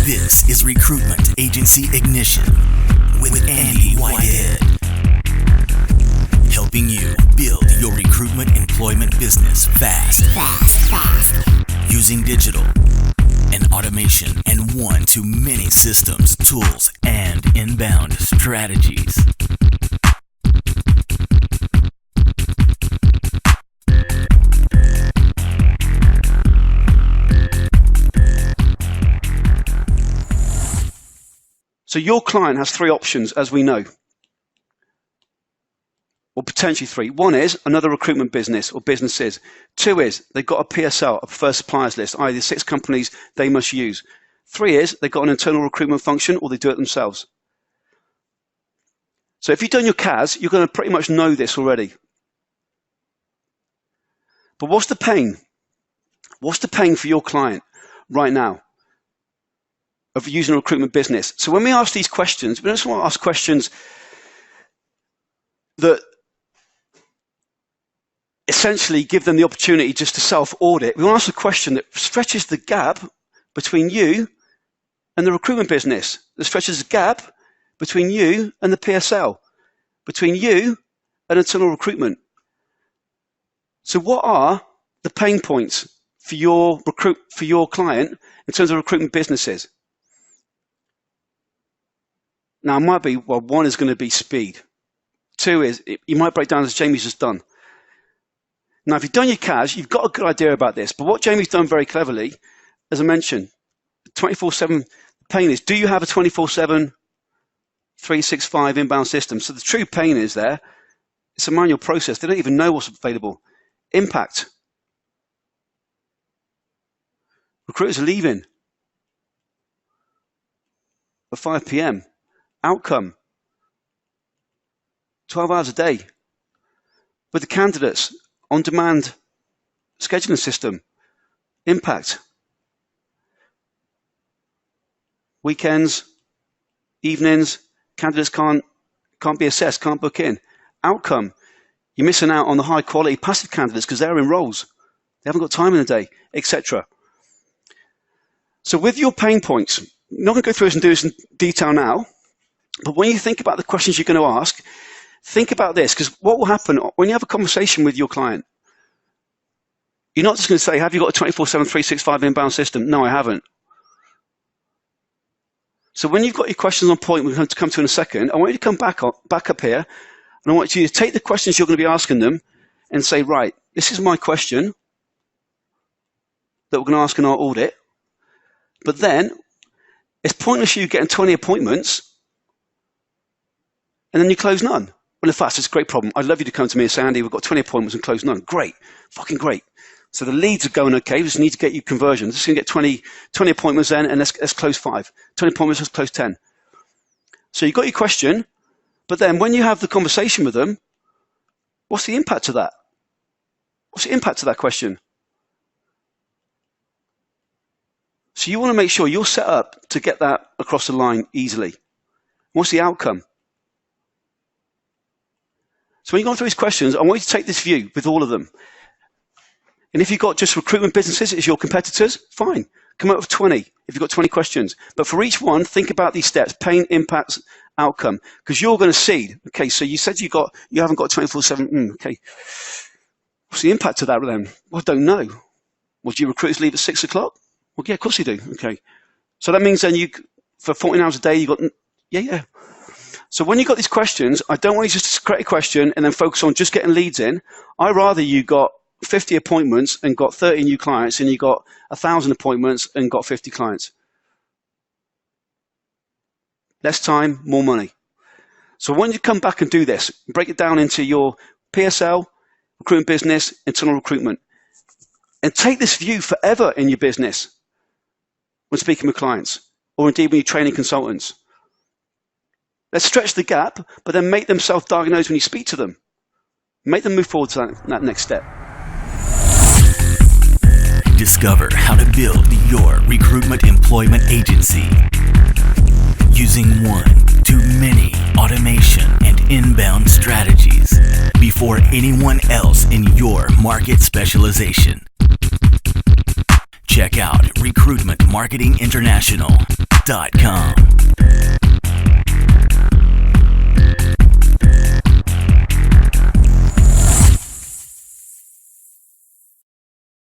This is Recruitment Agency Ignition with Andy Whitehead. Helping you build your recruitment employment business fast. Using digital and automation and one-to-many systems, tools, and inbound strategies. So your client has three options, as we know, or potentially three. One is another recruitment business or businesses. Two is they've got a PSL, a preferred suppliers list, i.e. the 6 companies they must use. 3 is they've got an internal recruitment function or they do it themselves. So if you've done your CAS, you're going to pretty much know this already. But what's the pain? What's the pain for your client right now of using a recruitment business? So when we ask these questions, we don't just want to ask questions that essentially give them the opportunity just to self-audit. We want to ask a question that stretches the gap between you and the recruitment business, that stretches the gap between you and the PSL, between you and internal recruitment. So what are the pain points for your client in terms of recruitment businesses? Now, it might be, well, 1 is going to be speed. 2 is, you might break down as Jamie's just done. Now, if you've done your CAS, you've got a good idea about this. But what Jamie's done very cleverly, as I mentioned, 24/7 pain is, do you have a 24/7, 365 inbound system? So the true pain is there. It's a manual process. They don't even know what's available. Impact. Recruiters are leaving at 5 p.m. Outcome, 12 hours a day. With the candidates, on-demand scheduling system. Impact. Weekends, evenings, candidates can't be assessed, can't book in. Outcome, you're missing out on the high-quality passive candidates because they're in roles. They haven't got time in the day, etc. So with your pain points, I'm not going to go through this and do this in detail now, but when you think about the questions you're going to ask, think about this, because what will happen when you have a conversation with your client, you're not just going to say, have you got a 24/7, 365 inbound system? No, I haven't. So when you've got your questions on point, we're going to come to in a second, I want you to come back up here, and I want you to take the questions you're going to be asking them and say, right, this is my question that we're going to ask in our audit, but then it's pointless you getting 20 appointments and then you close none. Well, in fact, it's a great problem. I'd love you to come to me and say, Andy, we've got 20 appointments and close none. Great, fucking great. So the leads are going okay. We just need to get you conversions. Just going to get 20 appointments then, and let's close 5. 20 appointments, let's close 10. So you've got your question, but then when you have the conversation with them, what's the impact of that? What's the impact of that question? So you want to make sure you're set up to get that across the line easily. What's the outcome? So when you're going through these questions, I want you to take this view with all of them. And if you've got just recruitment businesses as your competitors, fine. Come up with 20 if you've got 20 questions. But for each one, think about these steps: pain, impacts, outcome. Because you're going to see, okay, so you said you haven't got 24/7. Okay. What's the impact of that then? Well, I don't know. Well, do your recruiters leave at 6 o'clock? Well, yeah, of course you do. Okay. So that means then for 14 hours a day, you got, yeah. So when you've got these questions, I don't want you just to create a question and then focus on just getting leads in. I'd rather you got 50 appointments and got 30 new clients, and you got 1,000 appointments and got 50 clients. Less time, more money. So when you come back and do this, break it down into your PSL, recruitment business, internal recruitment, and take this view forever in your business when speaking with clients, or indeed when you're training consultants. Let's stretch the gap, but then make them self-diagnose when you speak to them. Make them move forward to that next step. Discover how to build your recruitment employment agency using one-to-many automation and inbound strategies before anyone else in your market specialization. Check out Recruitment Marketing International untitled.com.